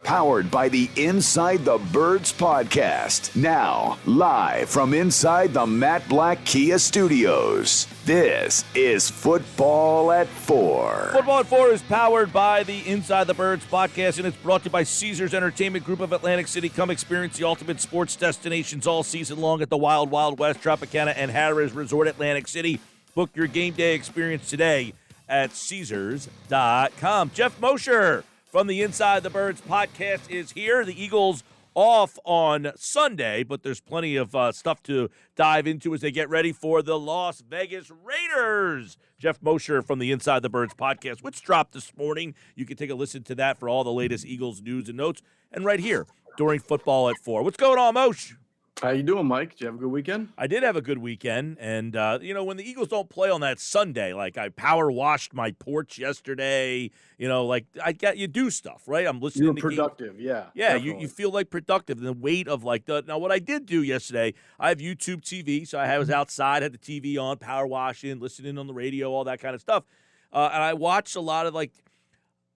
Powered by the Inside the Birds podcast. Now, live from inside the Matt Black Kia Studios. This is Football at 4. Football at 4 is powered by the Inside the Birds podcast, and it's brought to you by Caesars Entertainment Group of Atlantic City. Come experience the ultimate sports destinations all season long at the Wild Wild West, Tropicana, and Harrah's Resort Atlantic City. Book your game day experience today at Caesars.com. Geoff Mosher from the Inside the Birds podcast is here. The Eagles off on Sunday, but there's plenty of stuff to dive into as they get ready for the Las Vegas Raiders. Geoff Mosher from the Inside the Birds podcast, which dropped this morning. You can take a listen to that for all the latest Eagles news and notes, and right here during Football at 4. What's going on, Moshe? How you doing, Mike? Did you have a good weekend? I did have a good weekend, and, when the Eagles don't play on that Sunday, like I power washed my porch yesterday, you do stuff, right? I'm listening to productive, yeah. Yeah, you feel like productive, and the weight of now what I did do yesterday, I have YouTube TV, so I was outside, had the TV on, power washing, listening on the radio, all that kind of stuff, and I watched a lot of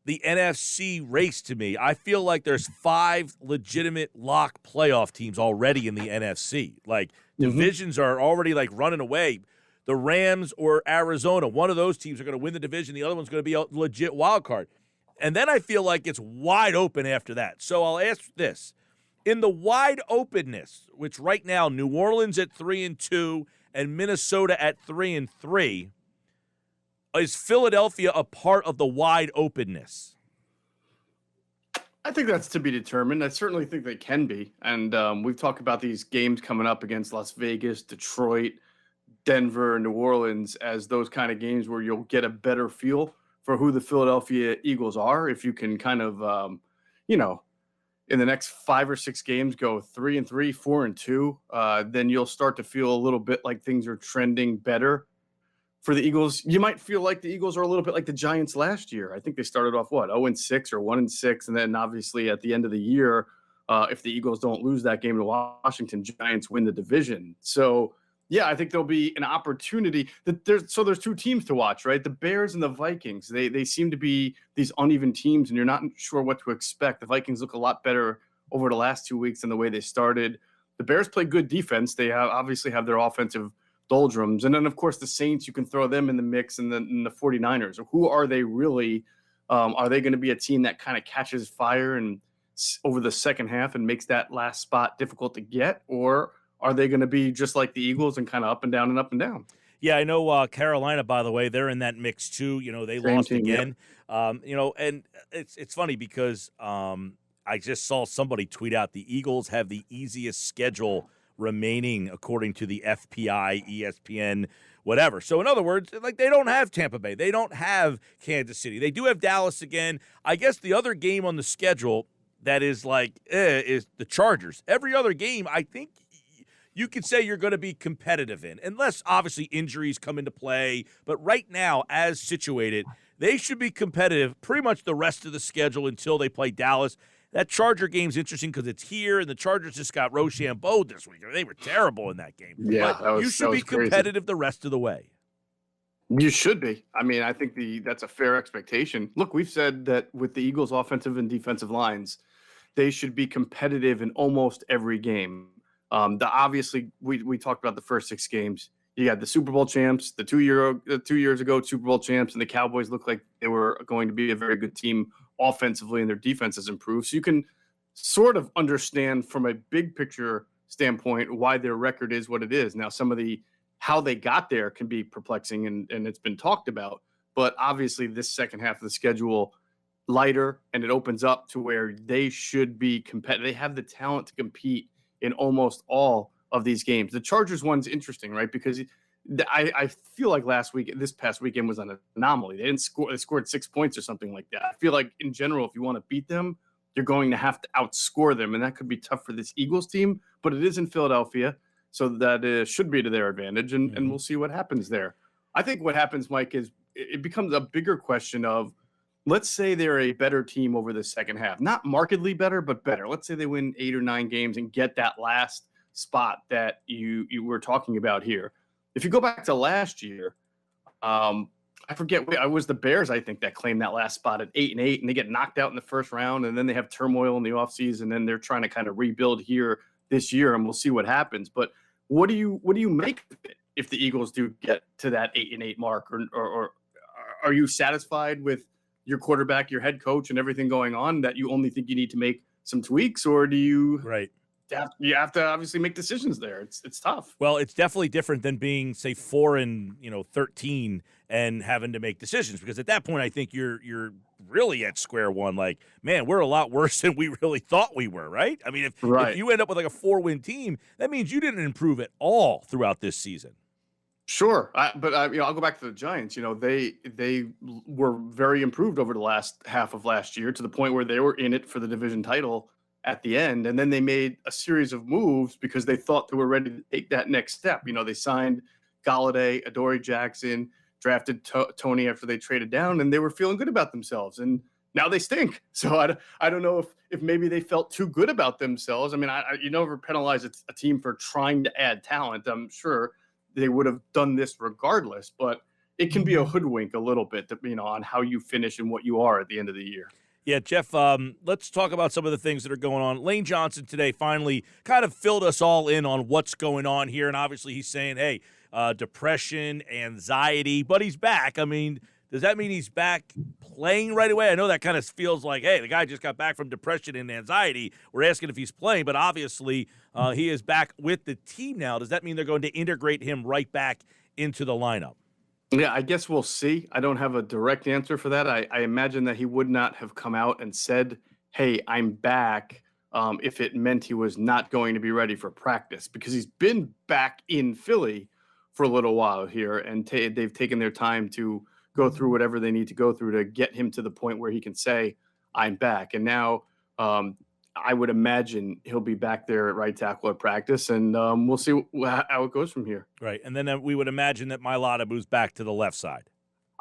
the NFC race. To me, I feel like there's 5 legitimate lock playoff teams already in the NFC. Divisions are already running away. The Rams or Arizona, one of those teams are going to win the division. The other one's going to be a legit wild card. And then I feel like it's wide open after that. So I'll ask this. In the wide openness, which right now New Orleans at 3-2 and Minnesota at 3-3, is Philadelphia a part of the wide openness? I think that's to be determined. I certainly think they can be. And we've talked about these games coming up against Las Vegas, Detroit, Denver, New Orleans as those kind of games where you'll get a better feel for who the Philadelphia Eagles are. If you can kind of, in the next 5 or 6 games go 3-3, 4-2, then you'll start to feel a little bit like things are trending better for the Eagles. You might feel like the Eagles are a little bit like the Giants last year. I think they started off, 0-6 or 1-6. And then obviously at the end of the year, if the Eagles don't lose that game to Washington, Giants win the division. So, yeah, I think there'll be an opportunity. There's 2 teams to watch, right? The Bears and the Vikings. They seem to be these uneven teams, and you're not sure what to expect. The Vikings look a lot better over the last 2 weeks than the way they started. The Bears play good defense. They obviously have their offensive doldrums. And then, of course, the Saints, you can throw them in the mix, and then the 49ers. Who are they really? Are they going to be a team that kind of catches fire and over the second half and makes that last spot difficult to get? Or are they going to be just like the Eagles and kind of up and down and up and down? Yeah, I know Carolina, by the way, they're in that mix too. They lost team, again. Yep. And it's funny because I just saw somebody tweet out the Eagles have the easiest schedule remaining according to the FPI, ESPN, whatever. So in other words, they don't have Tampa Bay. They don't have Kansas City. They do have Dallas again. I guess the other game on the schedule that is is the Chargers. Every other game, I think you could say you're going to be competitive in, unless obviously injuries come into play. But right now, as situated, they should be competitive pretty much the rest of the schedule until they play Dallas. That Charger game's interesting because it's here, and the Chargers just got Rochambeau this week. They were terrible in that game. Yeah, but you should be competitive the rest of the way. You should be. I mean, I think that's a fair expectation. Look, we've said that with the Eagles' offensive and defensive lines, they should be competitive in almost every game. Obviously, we talked about the first 6 games. You got the Super Bowl champs, the 2 years ago Super Bowl champs, and the Cowboys looked like they were going to be a very good team offensively, and their defense has improved. So you can sort of understand from a big picture standpoint why their record is what it is. Now, some of how they got there can be perplexing, and it's been talked about. But obviously, this second half of the schedule lighter, and it opens up to where they should be competitive. They have the talent to compete in almost all of these games. The Chargers one's interesting, right? Because I feel like this past weekend was an anomaly. They didn't score. They scored 6 points or something like that. I feel like in general, if you want to beat them, you're going to have to outscore them, and that could be tough for this Eagles team. But it is in Philadelphia, so that should be to their advantage, and we'll see what happens there. I think what happens, Mike, is it becomes a bigger question of, let's say they're a better team over the second half, not markedly better, but better. Let's say they win 8 or 9 games and get that last spot that you were talking about here. If you go back to last year, I I forget. I was the Bears, I think, that claimed that last spot at 8-8, and they get knocked out in the first round, and then they have turmoil in the offseason, and then they're trying to kind of rebuild here this year, and we'll see what happens. But what do you make of it if the Eagles do get to that 8-8 mark, or are you satisfied with your quarterback, your head coach, and everything going on that you only think you need to make some tweaks, or do you you have to obviously make decisions there? It's tough. Well, it's definitely different than being, say, 4-13 and having to make decisions, because at that point I think you're really at square one. Like, man, we're a lot worse than we really thought we were, right? I mean, if you end up with like a 4-win team, that means you didn't improve at all throughout this season. Sure, but I'll go back to the Giants. They were very improved over the last half of last year, to the point where they were in it for the division title at the end, and then they made a series of moves because they thought they were ready to take that next step. They signed Galladay, Adoree Jackson, drafted Tony after they traded down, and they were feeling good about themselves. And now they stink. So I don't know if maybe they felt too good about themselves. I mean, you never penalize a team for trying to add talent. I'm sure they would have done this regardless, but it can be a hoodwink a little bit, on how you finish and what you are at the end of the year. Yeah, Geoff, let's talk about some of the things that are going on. Lane Johnson today finally kind of filled us all in on what's going on here, and obviously he's saying, hey, depression, anxiety, but he's back. I mean, does that mean he's back playing right away? I know that kind of feels like, hey, the guy just got back from depression and anxiety. We're asking if he's playing, but obviously he is back with the team now. Does that mean they're going to integrate him right back into the lineup? Yeah, I guess we'll see. I don't have a direct answer for that. I imagine that he would not have come out and said, hey, I'm back, if it meant he was not going to be ready for practice, because he's been back in Philly for a little while here, and they've taken their time to go through whatever they need to go through to get him to the point where he can say, I'm back. And now I would imagine he'll be back there at right tackle at practice, and we'll see how it goes from here. Right, and then we would imagine that Mailata moves back to the left side.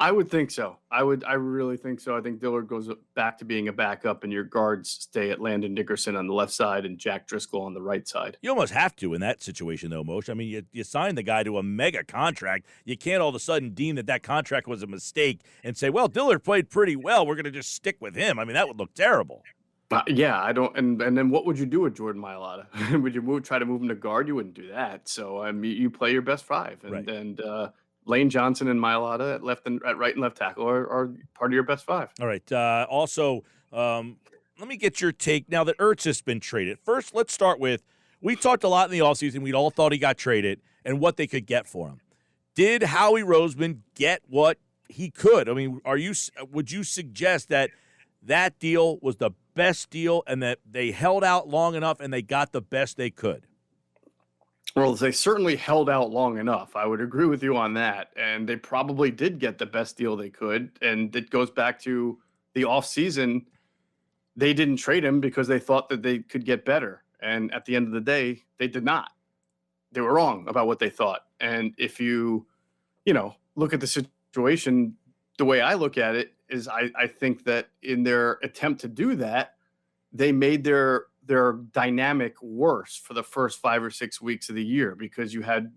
I would think so. I really think so. I think Dillard goes back to being a backup, and your guards stay at Landon Dickerson on the left side and Jack Driscoll on the right side. You almost have to in that situation, though, Moshe. I mean, you signed the guy to a mega contract. You can't all of a sudden deem that contract was a mistake and say, well, Dillard played pretty well, we're going to just stick with him. I mean, that would look terrible. Yeah, I don't. And then what would you do with Jordan Mailata? Would you try to move him to guard? You wouldn't do that. So you play your best five, and Lane Johnson and Mailata at right and left tackle are part of your best five. All right. Also, let me get your take now that Ertz has been traded. First, let's start with, we talked a lot in the offseason. We'd all thought he got traded and what they could get for him. Did Howie Roseman get what he could? I mean, would you suggest that deal was the best deal and that they held out long enough and they got the best they could? Well, they certainly held out long enough. I would agree with you on that. And they probably did get the best deal they could. And it goes back to the offseason. They didn't trade him because they thought that they could get better. And at the end of the day, they did not. They were wrong about what they thought. And if you look at the situation, the way I look at it is I think that in their attempt to do that, they made their dynamic worse for the first 5 or 6 weeks of the year, because you had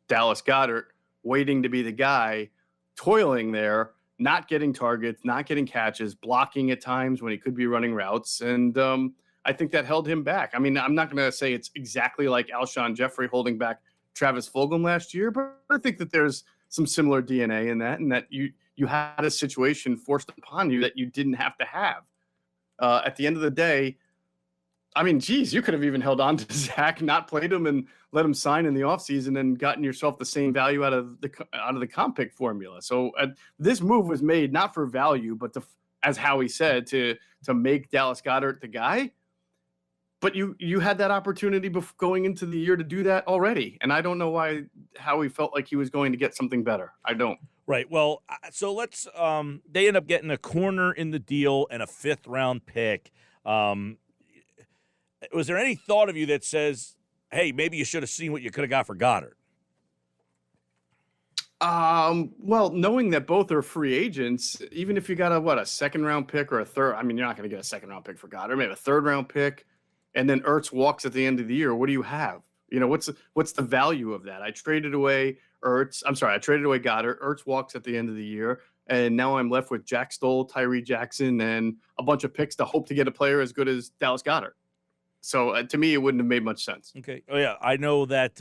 Dallas Goedert waiting to be the guy, toiling there, not getting targets, not getting catches, blocking at times when he could be running routes. And I think that held him back. I mean, I'm not going to say it's exactly like Alshon Jeffrey holding back Travis Fulgham last year, but I think that there's some similar DNA in that, and that you had a situation forced upon you that you didn't have to have. At the end of the day, I mean, geez, you could have even held on to Zach, not played him, and let him sign in the offseason and gotten yourself the same value out of the comp pick formula. So this move was made not for value, but as Howie said, to make Dallas Goedert the guy. But you had that opportunity going into the year to do that already. And I don't know why Howie felt like he was going to get something better. I don't. Right. Well, so let's they end up getting a corner in the deal and a 5th-round pick. Was there any thought of you that says, hey, maybe you should have seen what you could have got for Goddard? Well, knowing that both are free agents, even if you got a 2nd-round pick or a third, I mean, you're not going to get a 2nd-round pick for Goddard, maybe a 3rd-round pick, and then Ertz walks at the end of the year. What do you have? What's the value of that? I traded away Ertz. I'm sorry, I traded away Goddard. Ertz walks at the end of the year, and now I'm left with Jack Stoll, Tyree Jackson, and a bunch of picks to hope to get a player as good as Dallas Goedert. So to me, it wouldn't have made much sense. Okay. Oh, yeah. I know that,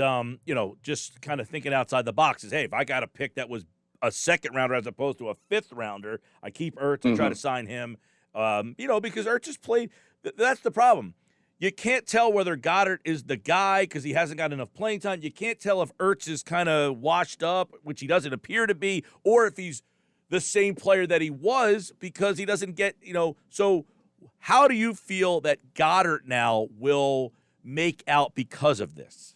just kind of thinking outside the box is, hey, if I got a pick that was a second rounder as opposed to a fifth rounder, I keep Ertz and try to sign him, because Ertz has played. That's the problem. You can't tell whether Goddard is the guy because he hasn't got enough playing time. You can't tell if Ertz is kind of washed up, which he doesn't appear to be, or if he's the same player that he was because he doesn't get, so how do you feel that Goddard now will make out because of this?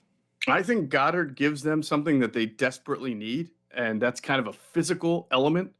I think Goddard gives them something that they desperately need, and that's kind of a physical element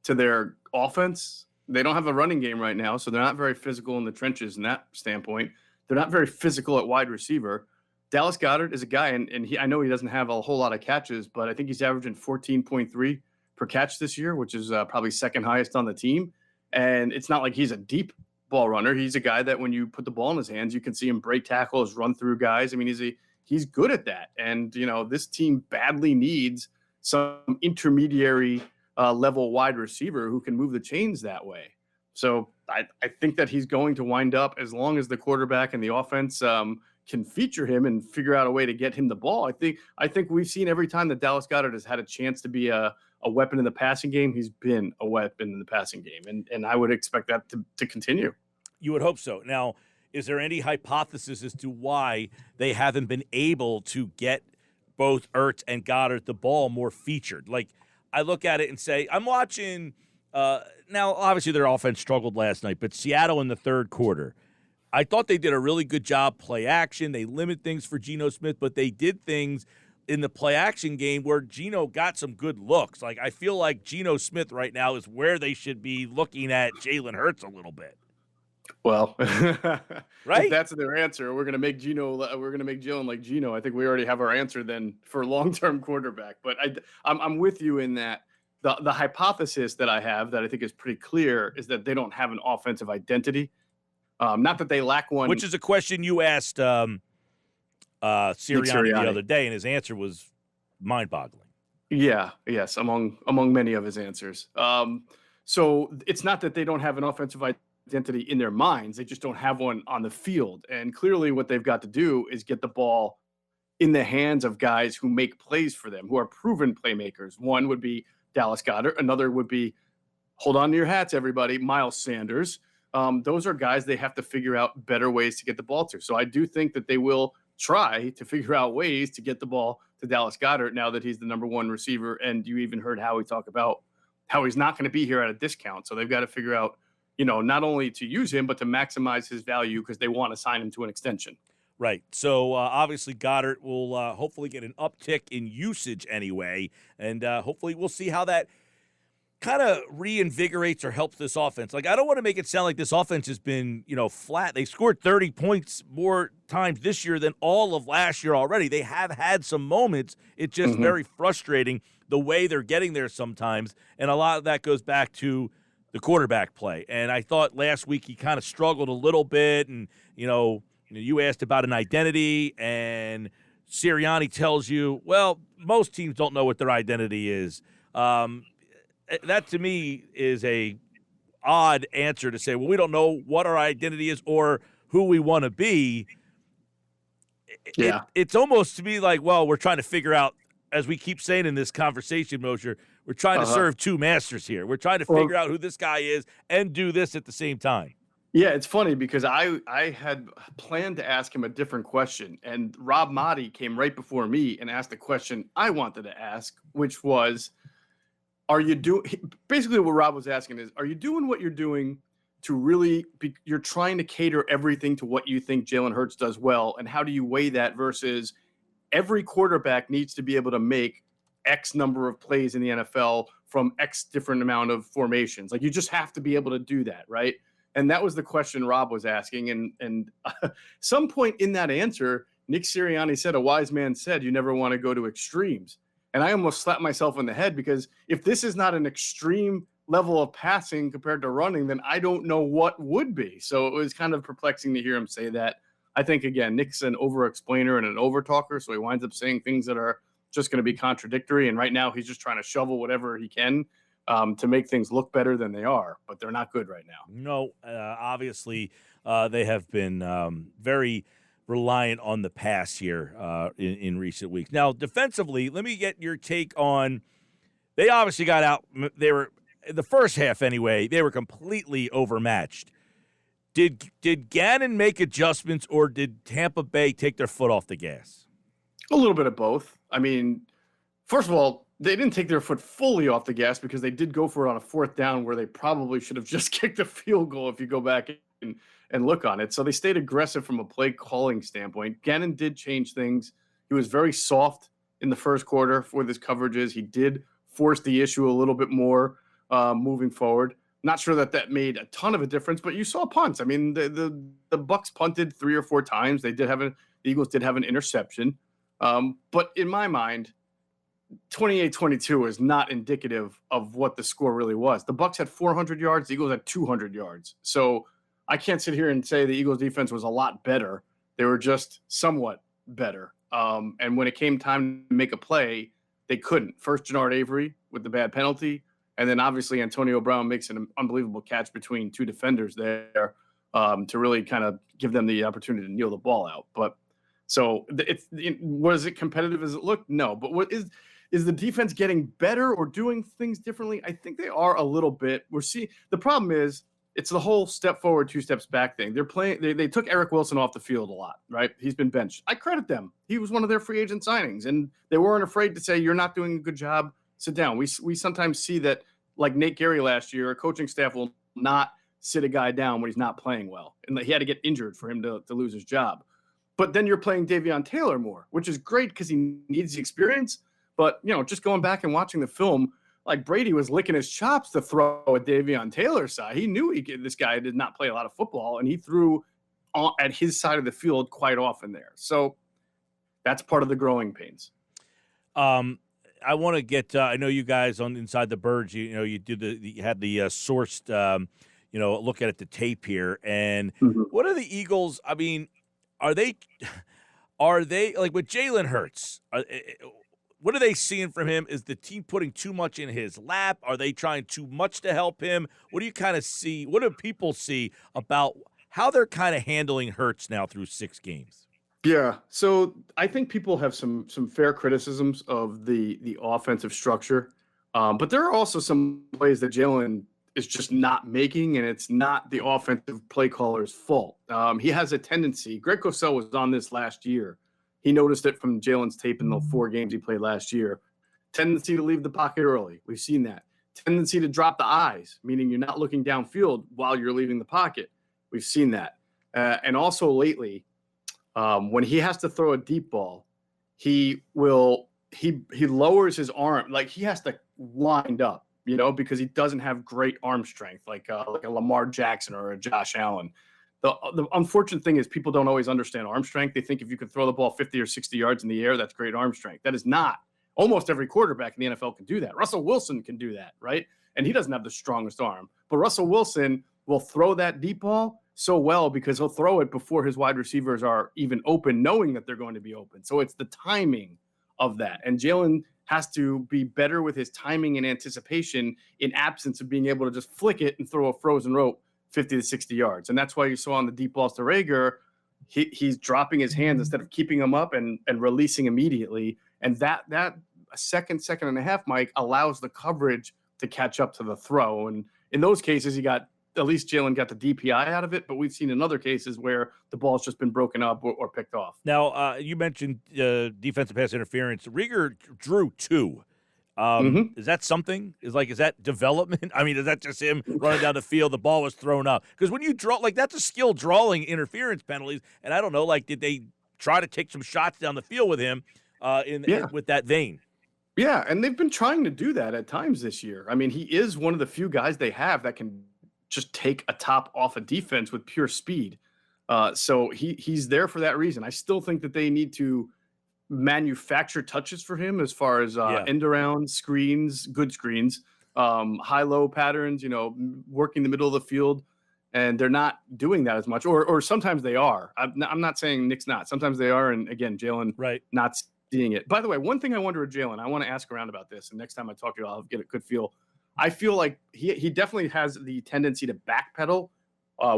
to their offense. They don't have a running game right now, so they're not very physical in the trenches in that standpoint. They're not very physical at wide receiver. Dallas Goedert is a guy, and I know he doesn't have a whole lot of catches, but I think he's averaging 14.3 per catch this year, which is probably second highest on the team. And it's not like he's a deep ball runner. He's a guy that when you put the ball in his hands, you can see him break tackles, run through guys. I mean, he's good at that. And, this team badly needs some intermediary level wide receiver who can move the chains that way. So I think that he's going to wind up, as long as the quarterback and the offense can feature him and figure out a way to get him the ball. I think we've seen every time that Dallas Goedert has had a chance to be a weapon in the passing game, he's been a weapon in the passing game. And I would expect that to continue. You would hope so. Now, is there any hypothesis as to why they haven't been able to get both Ertz and Goddard the ball more featured? Like, I look at it and say, I'm watching now, obviously their offense struggled last night, but Seattle in the third quarter, I thought they did a really good job play action. They limit things for Geno Smith, but they did things in the play action game where Geno got some good looks. Like, I feel like Geno Smith right now is where they should be looking at Jalen Hurts a little bit. Well, right? If that's their answer, we're going to make Jalen like Geno. I think we already have our answer then for long-term quarterback. But I'm with you in that the hypothesis that I have that I think is pretty clear is that they don't have an offensive identity. Not that they lack one. Which is a question you asked Sirianni the other day, and his answer was mind-boggling. Yeah, yes, among many of his answers. So it's not that they don't have an offensive identity in their minds. They just don't have one on the field. And clearly what they've got to do is get the ball in the hands of guys who make plays for them, who are proven playmakers. One would be Dallas Goedert. Another would be, hold on to your hats, everybody, Miles Sanders. Those are guys they have to figure out better ways to get the ball to. So I do think that they will try to figure out ways to get the ball to Dallas Goedert now that he's the number one receiver. And you even heard Howie talk about how he's not going to be here at a discount. So they've got to figure out, not only to use him, but to maximize his value because they want to sign him to an extension. Right. So obviously Goddard will hopefully get an uptick in usage anyway. And hopefully we'll see how that kind of reinvigorates or helps this offense. Like, I don't want to make it sound like this offense has been, flat. They scored 30 points more times this year than all of last year already. They have had some moments. It's just very frustrating the way they're getting there sometimes. And a lot of that goes back to the quarterback play. And I thought last week he kind of struggled a little bit. And, you asked about an identity, and Sirianni tells you, well, most teams don't know what their identity is. That to me is a odd answer to say, well, we don't know what our identity is or who we want to be. Yeah. It's almost to me like, well, we're trying to figure out, as we keep saying in this conversation, Mosher, we're trying to serve two masters here. We're trying to figure out who this guy is and do this at the same time. Yeah, it's funny because I had planned to ask him a different question, and Rob Motti came right before me and asked the question I wanted to ask, which was, basically what Rob was asking is, are you doing what you're doing to really you're trying to cater everything to what you think Jalen Hurts does well, and how do you weigh that versus every quarterback needs to be able to make X number of plays in the NFL from X different amount of formations. Like, you just have to be able to do that, right? And that was the question Rob was asking. And some point in that answer, Nick Sirianni said, a wise man said, you never want to go to extremes. And I almost slapped myself in the head because if this is not an extreme level of passing compared to running, then I don't know what would be. So it was kind of perplexing to hear him say that. I think, again, Nick's an over-explainer and an over-talker, so he winds up saying things that are just going to be contradictory. And right now he's just trying to shovel whatever he can to make things look better than they are, but they're not good right now. No, obviously they have been very reliant on the pass here in recent weeks. Now, defensively, let me get your take on. They obviously got out. They were in the first half anyway. They were completely overmatched. Did Gannon make adjustments, or did Tampa Bay take their foot off the gas? A little bit of both. I mean, first of all, they didn't take their foot fully off the gas because they did go for it on a fourth down where they probably should have just kicked a field goal if you go back and look on it. So they stayed aggressive from a play calling standpoint. Gannon did change things. He was very soft in the first quarter for his coverages. He did force the issue a little bit more moving forward. Not sure that made a ton of a difference, but you saw punts. I mean, the Bucks punted 3 or 4 times. The Eagles did have an interception. But in my mind, 28-22 is not indicative of what the score really was. The Bucks had 400 yards. The Eagles had 200 yards. So I can't sit here and say the Eagles defense was a lot better. They were just somewhat better. And when it came time to make a play, they couldn't. First, Jannard Avery with the bad penalty. And then obviously Antonio Brown makes an unbelievable catch between 2 defenders there to really kind of give them the opportunity to kneel the ball out. But so was it competitive as it looked? No. But what is the defense getting better or doing things differently? I think they are a little bit. The problem is it's the whole step forward, 2 steps back thing. They're playing. They took Eric Wilson off the field a lot, right? He's been benched. I credit them. He was one of their free agent signings, and they weren't afraid to say, "You're not doing a good job. Sit down." We sometimes see that, like Nate Gary last year, a coaching staff will not sit a guy down when he's not playing well, and he had to get injured for him to lose his job. But then you're playing Davion Taylor more, which is great because he needs the experience. But just going back and watching the film, like Brady was licking his chops to throw at Davion Taylor's side. He knew this guy did not play a lot of football, and he threw at his side of the field quite often there. So that's part of the growing pains. I want to get. I know you guys on Inside the Birds. You had the sourced. Look at the tape here, and what are the Eagles? I mean, are they like with Jalen Hurts? What are they seeing from him? Is the team putting too much in his lap? Are they trying too much to help him? What do you kind of see? What do people see about how they're kind of handling Hurts now through 6 games? Yeah, so I think people have some fair criticisms of the offensive structure, but there are also some plays that Jalen is just not making, and it's not the offensive play caller's fault. He has a tendency. Greg Cosell was on this last year. He noticed it from Jalen's tape in the 4 games he played last year. Tendency to leave the pocket early. We've seen that. Tendency to drop the eyes, meaning you're not looking downfield while you're leaving the pocket. We've seen that. And also lately, when he has to throw a deep ball, he lowers his arm. Like he has to wind up, because he doesn't have great arm strength, like a Lamar Jackson or a Josh Allen. The unfortunate thing is people don't always understand arm strength. They think if you can throw the ball 50 or 60 yards in the air, that's great arm strength. That is not. Almost every quarterback in the NFL can do that. Russell Wilson can do that, right? And he doesn't have the strongest arm. But Russell Wilson will throw that deep ball so well because he'll throw it before his wide receivers are even open, knowing that they're going to be open. So it's the timing of that. And Jalen has to be better with his timing and anticipation in absence of being able to just flick it and throw a frozen rope 50 to 60 yards. And that's why you saw on the deep balls to Rieger, he's dropping his hands instead of keeping them up and releasing immediately. And that a second and a half, Mike, allows the coverage to catch up to the throw. And in those cases, at least Jalen got the DPI out of it, but we've seen in other cases where the ball's just been broken up or picked off. Now, you mentioned defensive pass interference. Rieger drew 2. Is that something? Is that development? I mean, is that just him running down the field? The ball was thrown up. Because when you draw, that's a skill drawing interference penalties. And I don't know, did they try to take some shots down the field with him with that vein? Yeah, and they've been trying to do that at times this year. I mean, he is one of the few guys they have that can just take a top off a defense with pure speed. So he's there for that reason. I still think that they need to manufacture touches for him as far as end around screens, good screens, high-low patterns, working the middle of the field. and they're not doing that as much. Or sometimes they are. I'm not saying Nick's not. Sometimes they are, and again, Jalen not seeing it. By the way, one thing I wonder with Jalen, I want to ask around about this, and next time I talk to you, I'll get a good feel. I feel like he definitely has the tendency to backpedal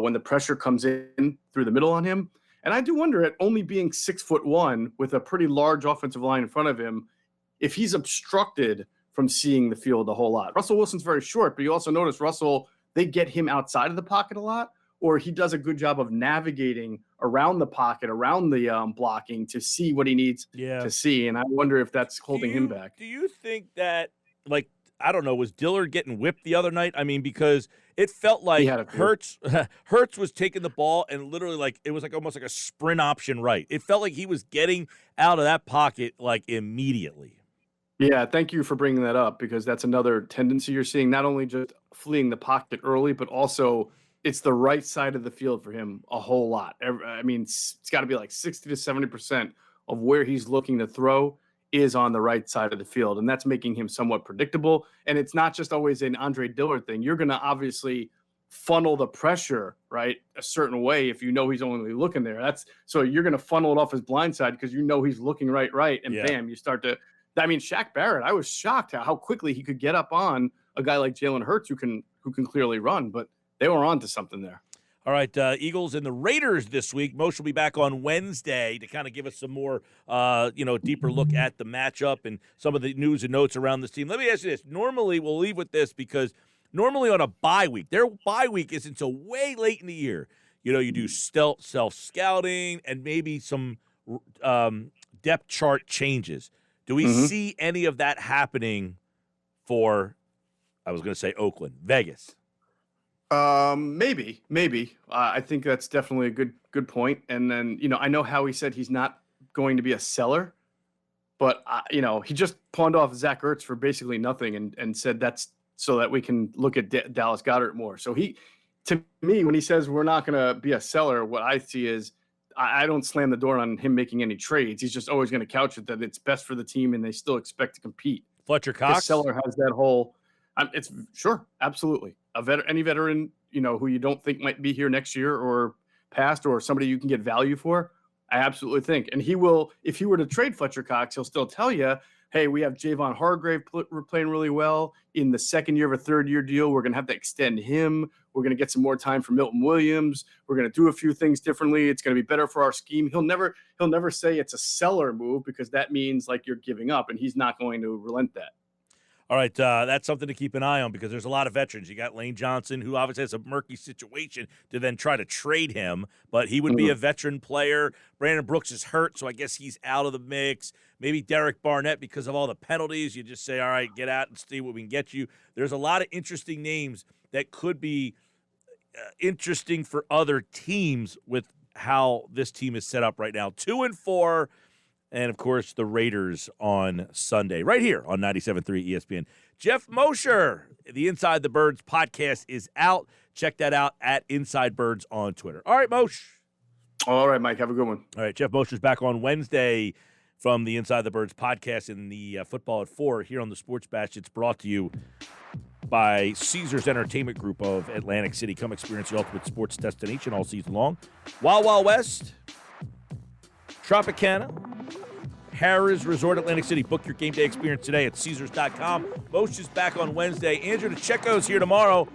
when the pressure comes in through the middle on him. And I do wonder, at only being 6'1" with a pretty large offensive line in front of him, if he's obstructed from seeing the field a whole lot. Russell Wilson's very short, but you also notice Russell, they get him outside of the pocket a lot, or he does a good job of navigating around the pocket, around the blocking to see what he needs to see. And I wonder if that's holding him back. Do you think that, like, I don't know, was Dillard getting whipped the other night? I mean, because it felt like Ertz was taking the ball and literally, like, it was like almost like a sprint option right. It felt like he was getting out of that pocket, like, immediately. Yeah, thank you for bringing that up, because that's another tendency you're seeing, not only just fleeing the pocket early, but also it's the right side of the field for him a whole lot. I mean, it's got to be like 60 to 70% of where he's looking to throw is on the right side of the field, and that's making him somewhat predictable. And it's not just always an Andre Dillard thing. You're going to obviously funnel the pressure, right, a certain way if you know he's only looking there. So you're going to funnel it off his blind side because you know he's looking right, and bam, you start to – I mean, Shaq Barrett, I was shocked how quickly he could get up on a guy like Jalen Hurts who can clearly run, but they were on to something there. All right, Eagles and the Raiders this week. Moshe will be back on Wednesday to kind of give us some more, deeper look at the matchup and some of the news and notes around this team. Let me ask you this. Normally, we'll leave with this because normally on a bye week, their bye week isn't until way late in the year. You know, you do self-scouting and maybe some depth chart changes. Do we see any of that happening for, I was going to say Oakland, Vegas? Maybe. I think that's definitely a good point. And then, I know Howie said he's not going to be a seller, but he just pawned off Zach Ertz for basically nothing and said that's so that we can look at Dallas Goedert more. So to me, when he says we're not going to be a seller, what I see is I don't slam the door on him making any trades. He's just always going to couch it that it's best for the team and they still expect to compete. Fletcher Cox? The seller has that whole it's sure, absolutely. Any veteran, who you don't think might be here next year or past, or somebody you can get value for, I absolutely think. And he will, if he were to trade Fletcher Cox, he'll still tell you, hey, we have Javon Hargrave playing really well. In the second year of a third-year deal, we're going to have to extend him. We're going to get some more time for Milton Williams. We're going to do a few things differently. It's going to be better for our scheme. He'll never say it's a seller move, because that means like you're giving up, and he's not going to relent that. All right, that's something to keep an eye on, because there's a lot of veterans. You got Lane Johnson, who obviously has a murky situation to then try to trade him, but he would be a veteran player. Brandon Brooks is hurt, so I guess he's out of the mix. Maybe Derek Barnett, because of all the penalties. You just say, all right, get out and see what we can get you. There's a lot of interesting names that could be interesting for other teams with how this team is set up right now. 2-4. And, of course, the Raiders on Sunday, right here on 97.3 ESPN. Geoff Mosher, the Inside the Birds podcast is out. Check that out at Inside Birds on Twitter. All right, Moshe. All right, Mike. Have a good one. All right, Geoff Mosher's back on Wednesday from the Inside the Birds podcast in the Football at 4 here on the Sports Bash. It's brought to you by Caesars Entertainment Group of Atlantic City. Come experience the ultimate sports destination all season long. Wild Wild West, Tropicana, Harrah's Resort Atlantic City. Book your game day experience today at Caesars.com. Moshe is back on Wednesday. Andrew DeCecco's here tomorrow.